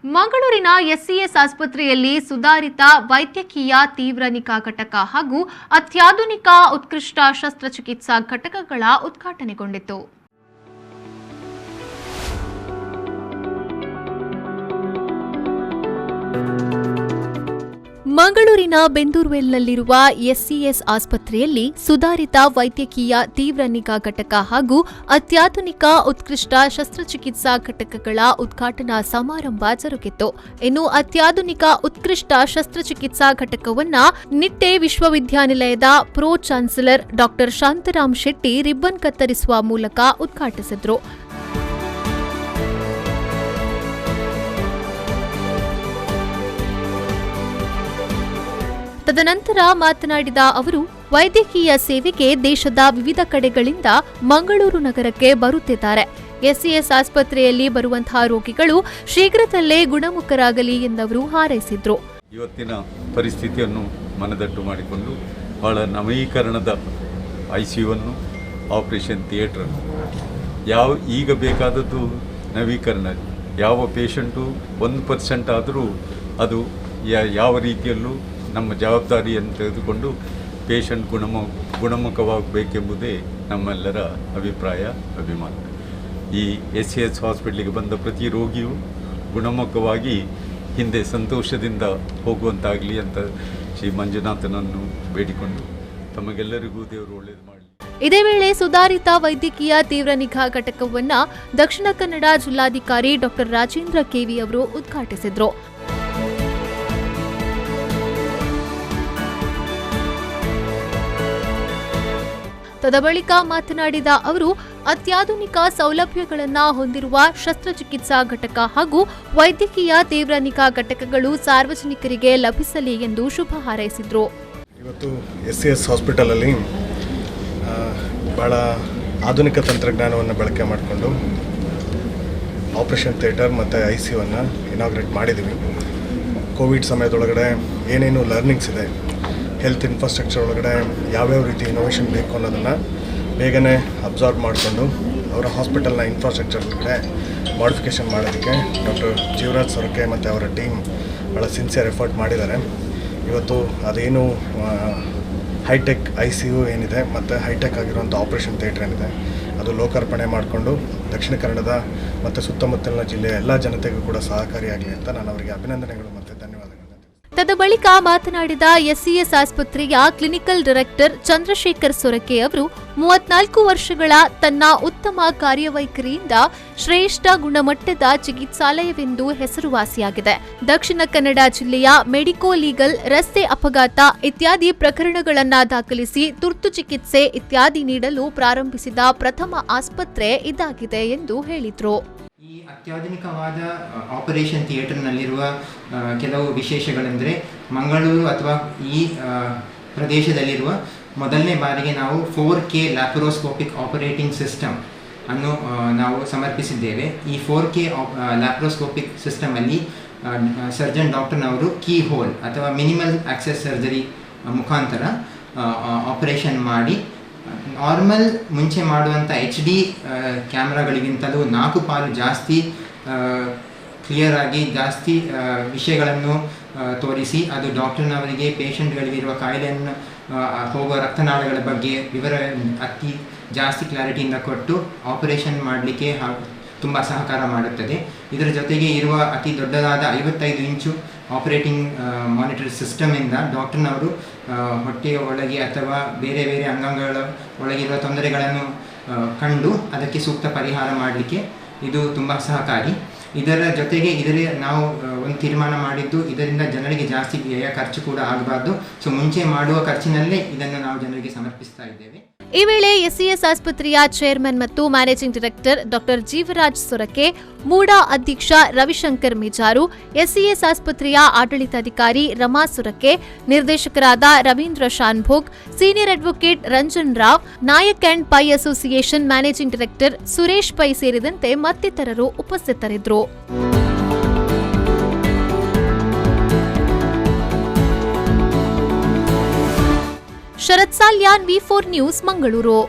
ಮಂಗಳೂರಿನ ಎಸ್ಸಿಎಸ್ ಆಸ್ಪತ್ರೆಯಲ್ಲಿ ಸುಧಾರಿತ ವೈದ್ಯಕೀಯ ತೀವ್ರ ನಿಗಾ ಘಟಕ ಹಾಗೂ ಅತ್ಯಾಧುನಿಕ ಉತ್ಕೃಷ್ಟ ಶಸ್ತ್ರಚಿಕಿತ್ಸಾ ಘಟಕಗಳ ಉದ್ಘಾಟನೆಗೊಂಡಿತು. ಮಂಗಳೂರಿನ ಬೆಂದೂರ್ವೆಲ್ನಲ್ಲಿರುವ ಎಸ್ಸಿಎಸ್ ಆಸ್ಪತ್ರೆಯಲ್ಲಿ ಸುಧಾರಿತ ವೈದ್ಯಕೀಯ ತೀವ್ರ ನಿಗಾ ಘಟಕ ಹಾಗೂ ಅತ್ಯಾಧುನಿಕ ಉತ್ಕೃಷ್ಟ ಶಸ್ತ್ರಚಿಕಿತ್ಸಾ ಘಟಕಗಳ ಉದ್ಘಾಟನಾ ಸಮಾರಂಭ ಜರುಗಿತು. ಇನ್ನು ಅತ್ಯಾಧುನಿಕ ಉತ್ಕೃಷ್ಟ ಶಸ್ತ್ರಚಿಕಿತ್ಸಾ ಘಟಕವನ್ನು ನಿಟ್ಟೆ ವಿಶ್ವವಿದ್ಯಾನಿಲಯದ ಪ್ರೋ ಚಾನ್ಸಲರ್ ಡಾ ಶಾಂತರಾಮ್ ಶೆಟ್ಟಿ ರಿಬ್ಬನ್ ಕತ್ತರಿಸುವ ಮೂಲಕ ಉದ್ಘಾಟಿಸಿದರು. ತದನಂತರ ಮಾತನಾಡಿದ ಅವರು, ವೈದ್ಯಕೀಯ ಸೇವೆಗೆ ದೇಶದ ವಿವಿಧ ಕಡೆಗಳಿಂದ ಮಂಗಳೂರು ನಗರಕ್ಕೆ ಬರುತ್ತಿದ್ದಾರೆ. ಎಸ್ಸಿಎಸ್ ಆಸ್ಪತ್ರೆಯಲ್ಲಿ ಬರುವಂತಹ ರೋಗಿಗಳು ಶೀಘ್ರದಲ್ಲೇ ಗುಣಮುಖರಾಗಲಿ ಎಂದವರು ಹಾರೈಸಿದ್ರು. ಇವತ್ತಿನ ಪರಿಸ್ಥಿತಿಯನ್ನು ಮನದಟ್ಟು ಮಾಡಿಕೊಂಡು ಬಹಳ ನವೀಕರಣದ ಐಸಿಯುವನ್ನು, ಆಪರೇಷನ್ ಥಿಯೇಟರ್ ಈಗ ಬೇಕಾದದ್ದು ನವೀಕರಣ. ಯಾವ ಪೇಷಂಟು 1% ಆದರೂ ಅದು ಯಾವ ರೀತಿಯಲ್ಲೂ ನಮ್ಮ ಜವಾಬ್ದಾರಿಯನ್ನು ತೆಗೆದುಕೊಂಡು ಪೇಷಂಟ್ ಗುಣಮುಖವಾಗಬೇಕೆಂಬುದೇ ನಮ್ಮೆಲ್ಲರ ಅಭಿಪ್ರಾಯ, ಅಭಿಮಾನ. ಈ ಎಸ್ಸಿಎಸ್ ಹಾಸ್ಪಿಟ್ಲಿಗೆ ಬಂದ ಪ್ರತಿ ರೋಗಿಯೂ ಗುಣಮುಖವಾಗಿ ಹಿಂದೆ ಸಂತೋಷದಿಂದ ಹೋಗುವಂತಾಗಲಿ ಅಂತ ಶ್ರೀ ಮಂಜುನಾಥನನ್ನು ಬೇಡಿಕೊಂಡು ತಮಗೆಲ್ಲರಿಗೂ ದೇವರು ಒಳ್ಳೆಯದು ಮಾಡಲಿ. ಇದೇ ವೇಳೆ ಸುಧಾರಿತ ವೈದ್ಯಕೀಯ ತೀವ್ರ ನಿಗಾ ಘಟಕವನ್ನು ದಕ್ಷಿಣ ಕನ್ನಡ ಜಿಲ್ಲಾಧಿಕಾರಿ ಡಾ ರಾಜೇಂದ್ರ ಕೆವಿ ಅವರು ಉದ್ಘಾಟಿಸಿದರು. ತದಬಳಿಕ ಮಾತನಾಡಿದ ಅವರು, ಅತ್ಯಾಧುನಿಕ ಸೌಲಭ್ಯಗಳನ್ನು ಹೊಂದಿರುವ ಶಸ್ತ್ರಚಿಕಿತ್ಸಾ ಘಟಕ ಹಾಗೂ ವೈದ್ಯಕೀಯ ತೀವ್ರ ನಿಗಾ ಘಟಕಗಳು ಸಾರ್ವಜನಿಕರಿಗೆ ಲಭಿಸಲಿ ಎಂದು ಶುಭ ಹಾರೈಸಿದರು. ಇವತ್ತು ಎಸ್ಸಿಎಸ್ ಹಾಸ್ಪಿಟಲಲ್ಲಿ ಬಹಳ ಆಧುನಿಕ ತಂತ್ರಜ್ಞಾನವನ್ನು ಬಳಕೆ ಮಾಡಿಕೊಂಡು ಆಪರೇಷನ್ ಥಿಯೇಟರ್ ಮತ್ತು ಐಸಿಯುವನ್ನು ಇನಾಗ್ರೇಟ್ ಮಾಡಿದ್ದೀವಿ. ಕೋವಿಡ್ ಸಮಯದೊಳಗಡೆ ಏನೇನು ಲರ್ನಿಂಗ್ಸ್ ಇದೆ, ಹೆಲ್ತ್ ಇನ್ಫ್ರಾಸ್ಟ್ರಕ್ಚರ್ ಒಳಗಡೆ ಯಾವ್ಯಾವ ರೀತಿ ಇನೋವೇಷನ್ ಬೇಕು ಅನ್ನೋದನ್ನು ಬೇಗನೆ ಅಬ್ಸಾರ್ವ್ ಮಾಡಿಕೊಂಡು ಅವರ ಹಾಸ್ಪಿಟಲ್ನ ಇನ್ಫ್ರಾಸ್ಟ್ರಕ್ಚರ್ ಒಳಗಡೆ ಮಾಡಿಫಿಕೇಷನ್ ಮಾಡೋದಕ್ಕೆ ಡಾಕ್ಟರ್ ಜೀವರಾಜ್ ಸೊರಕೆ ಮತ್ತು ಅವರ ಟೀಮ್ ಭಾಳ ಸಿನ್ಸಿಯರ್ ಎಫರ್ಟ್ ಮಾಡಿದ್ದಾರೆ. ಇವತ್ತು ಅದೇನು ಹೈಟೆಕ್ ಐಸಿಯು ಏನಿದೆ ಮತ್ತು ಹೈಟೆಕ್ ಆಗಿರುವಂಥ ಆಪರೇಷನ್ ಥಿಯೇಟರ್ ಏನಿದೆ ಅದು ಲೋಕಾರ್ಪಣೆ ಮಾಡಿಕೊಂಡು ದಕ್ಷಿಣ ಕನ್ನಡದ ಮತ್ತು ಸುತ್ತಮುತ್ತಲಿನ ಜಿಲ್ಲೆಯ ಎಲ್ಲ ಜನತೆಗೂ ಕೂಡ ಸಹಕಾರಿಯಾಗಲಿ ಅಂತ ನಾನು ಅವರಿಗೆ ಅಭಿನಂದನೆಗಳು ಮತ್ತು ಧನ್ಯವಾದಗಳು. ತದಬಳಿಕ ಮಾತನಾಡಿದ ಎಸ್ಸಿಎಸ್ ಆಸ್ಪತ್ರೆಯ ಕ್ಲಿನಿಕಲ್ ಡೈರೆಕ್ಟರ್ ಚಂದ್ರಶೇಖರ್ ಸೊರಕೆ ಅವರು, 34 ವರ್ಷಗಳ ತನ್ನ ಉತ್ತಮ ಕಾರ್ಯವೈಖರಿಯಿಂದ ಶ್ರೇಷ್ಠ ಗುಣಮಟ್ಟದ ಚಿಕಿತ್ಸಾಲಯವೆಂದು ಹೆಸರುವಾಸಿಯಾಗಿದೆ. ದಕ್ಷಿಣ ಕನ್ನಡ ಜಿಲ್ಲೆಯ ಮೆಡಿಕೋ ಲೀಗಲ್, ರಸ್ತೆ ಅಪಘಾತ ಇತ್ಯಾದಿ ಪ್ರಕರಣಗಳನ್ನು ದಾಖಲಿಸಿ ತುರ್ತು ಚಿಕಿತ್ಸೆ ಇತ್ಯಾದಿ ನೀಡಲು ಪ್ರಾರಂಭಿಸಿದ ಪ್ರಥಮ ಆಸ್ಪತ್ರೆ ಇದಾಗಿದೆ ಎಂದು ಹೇಳಿದರು. ಈ ಅತ್ಯಾಧುನಿಕವಾದ ಆಪರೇಷನ್ ಥಿಯೇಟರ್ನಲ್ಲಿರುವ ಕೆಲವು ವಿಶೇಷಗಳೆಂದರೆ, ಮಂಗಳೂರು ಅಥವಾ ಈ ಪ್ರದೇಶದಲ್ಲಿರುವ ಮೊದಲನೇ ಬಾರಿಗೆ ನಾವು 4K ಲ್ಯಾಪ್ರೋಸ್ಕೋಪಿಕ್ ಆಪರೇಟಿಂಗ್ ಸಿಸ್ಟಮ್ ಅನ್ನು ನಾವು ಸಮರ್ಪಿಸಿದ್ದೇವೆ. ಈ 4K ಲ್ಯಾಪ್ರೋಸ್ಕೋಪಿಕ್ ಸಿಸ್ಟಮಲ್ಲಿ ಸರ್ಜನ್ ಡಾಕ್ಟರ್ನವರು ಕೀ ಹೋಲ್ ಅಥವಾ ಮಿನಿಮಲ್ ಆಕ್ಸೆಸ್ ಸರ್ಜರಿ ಮುಖಾಂತರ ಆಪರೇಷನ್ ಮಾಡಿ ನಾರ್ಮಲ್ ಮುಂಚೆ ಮಾಡುವಂಥ HD ಕ್ಯಾಮ್ರಾಗಳಿಗಿಂತಲೂ 4 ಪಾಲು ಜಾಸ್ತಿ ಕ್ಲಿಯರ್ ಆಗಿ ಜಾಸ್ತಿ ವಿಷಯಗಳನ್ನು ತೋರಿಸಿ ಅದು ಡಾಕ್ಟರ್ನವರಿಗೆ ಪೇಷಂಟ್ಗಳಿಗಿರುವ ಕಾಯಿಲೆಯನ್ನು ಹೋಗುವ ರಕ್ತನಾಳಗಳ ಬಗ್ಗೆ ವಿವರ ಅತಿ ಜಾಸ್ತಿ ಕ್ಲಾರಿಟಿಯಿಂದ ಕೊಟ್ಟು ಆಪರೇಷನ್ ಮಾಡಲಿಕ್ಕೆ ತುಂಬ ಸಹಕಾರ ಮಾಡುತ್ತದೆ. ಇದರ ಜೊತೆಗೆ ಇರುವ ಅತಿ ದೊಡ್ಡದಾದ 55 ಇಂಚು ಆಪರೇಟಿಂಗ್ ಮಾನಿಟರ್ ಸಿಸ್ಟಮಿಂದ ಡಾಕ್ಟರ್ನವರು ಹೊಟ್ಟೆಯ ಒಳಗೆ ಅಥವಾ ಬೇರೆ ಬೇರೆ ಅಂಗಾಂಗಗಳ ಒಳಗಿರುವ ತೊಂದರೆಗಳನ್ನು ಕಂಡು ಅದಕ್ಕೆ ಸೂಕ್ತ ಪರಿಹಾರ ಮಾಡಲಿಕ್ಕೆ ಇದು ತುಂಬ ಸಹಕಾರಿ. ಇದರ ಜೊತೆಗೆ ನಾವು ಒಂದು ತೀರ್ಮಾನ ಮಾಡಿದ್ದು, ಇದರಿಂದ ಜನರಿಗೆ ಜಾಸ್ತಿ ವ್ಯಯ ಖರ್ಚು ಕೂಡ ಆಗಬಾರ್ದು. ಸೊ ಮುಂಚೆ ಮಾಡುವ ಖರ್ಚಿನಲ್ಲೇ ಇದನ್ನು ನಾವು ಜನರಿಗೆ ಸಮರ್ಪಿಸ್ತಾ ಇದ್ದೇವೆ. ಈ ವೇಳೆ ಎಸ್ಸಿಎಸ್ ಆಸ್ಪತ್ರೆಯ ಚೇರ್ಮನ್ ಮತ್ತು ಮ್ಯಾನೇಜಿಂಗ್ ಡೈರೆಕ್ಟರ್ ಡಾ ಜೀವರಾಜ್ ಸೊರಕೆ, ಮೂಡಾ ಅಧ್ಯಕ್ಷ ರವಿಶಂಕರ್ ಮಿಜಾರು, ಎಸ್ಸಿಎಸ್ ಆಸ್ಪತ್ರೆಯ ಆಡಳಿತಾಧಿಕಾರಿ ರಮಾ ಸೊರಕೆ, ನಿರ್ದೇಶಕರಾದ Ravindra Shanbhog, senior advocate Ranjan Rao, Nayak and Pai association managing director Suresh Pai ಸೇರಿದಂತೆ ಮತ್ತಿತರರು ಉಪಸ್ಥಿತರಿದ್ದರು. Sharath Salian, V4 news, Mangaluru.